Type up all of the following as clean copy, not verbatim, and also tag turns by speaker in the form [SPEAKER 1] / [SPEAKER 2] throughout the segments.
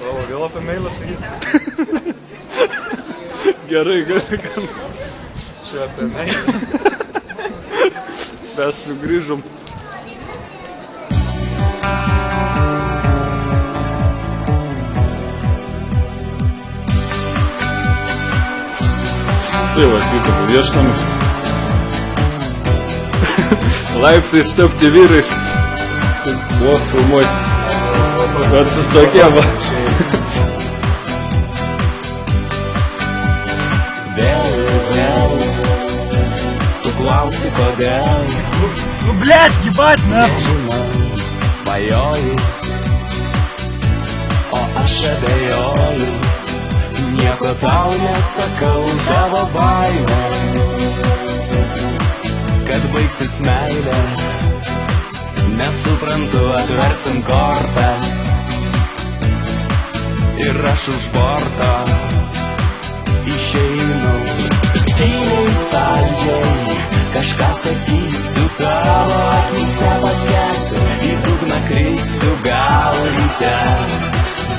[SPEAKER 1] O, vėl apie meilą sakyti.
[SPEAKER 2] Gerai.
[SPEAKER 1] Čia apie meilą.
[SPEAKER 2] Mes sugrįžom. Tai va, atvyko viešnamis. Laiptai stepti vyrais. Buvo filmuoti. Kartus tokie va.
[SPEAKER 3] Vėl, tu klausi kodėl.
[SPEAKER 1] Nu, blėt, jebать, ne.
[SPEAKER 3] Nežinau, svajoji, o aš abejoju. Nieko tau nesakau, tavo baimė, kad baigsis meilė. Nesuprantu, atversim kortas ir aš už borto išeinu. Tyliai saldžiai kažką sakysiu, tavo akyse paskęsiu, į dugną krisiu, gal ryte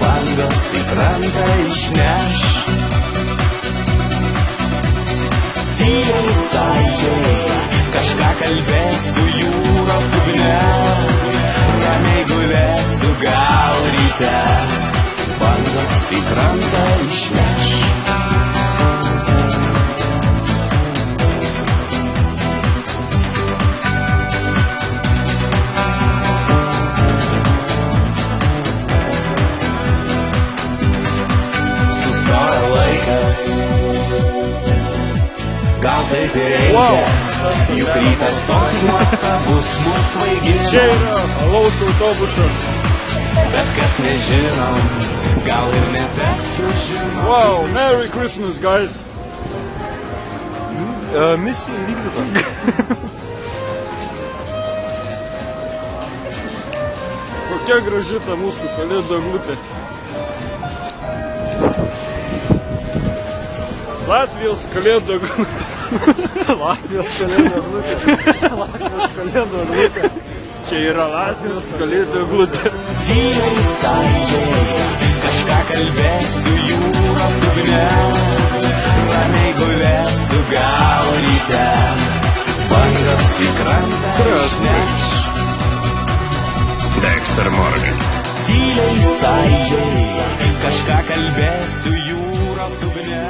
[SPEAKER 3] bangos į krantą išneš. Tyliai saldžiai kažką kalbėsiu jūros dugne, ramiai gulėsiu, gal ryte bangos į krantą išneš. Sustoja laikas, gal taip ir reikia, juk rytas toks nuostabus mus svaigina.
[SPEAKER 2] Čia yra alaus autobusas.
[SPEAKER 3] Bet kas nežinom, gal ir neteks sužinom.
[SPEAKER 2] Wow, Merry Christmas, guys.
[SPEAKER 1] Misija įvykdyta.
[SPEAKER 2] Kokia graži ta mūsų kalėdų eglutė. Latvijos kalėdų eglutė.
[SPEAKER 1] Latvijos kalėdų eglutė. Latvijos kalėdų eglutė.
[SPEAKER 2] Čia yra Latvijos kalėdų eglutė.
[SPEAKER 3] Tyliai saldžiai kažką kalbėsiu jūros dugne, ramiai gulėsiu, gal ryte bangos į krantą išneš.
[SPEAKER 4] Dexter Morgan.
[SPEAKER 3] Tyliai saldžiai kažką kalbėsiu jūros dugne.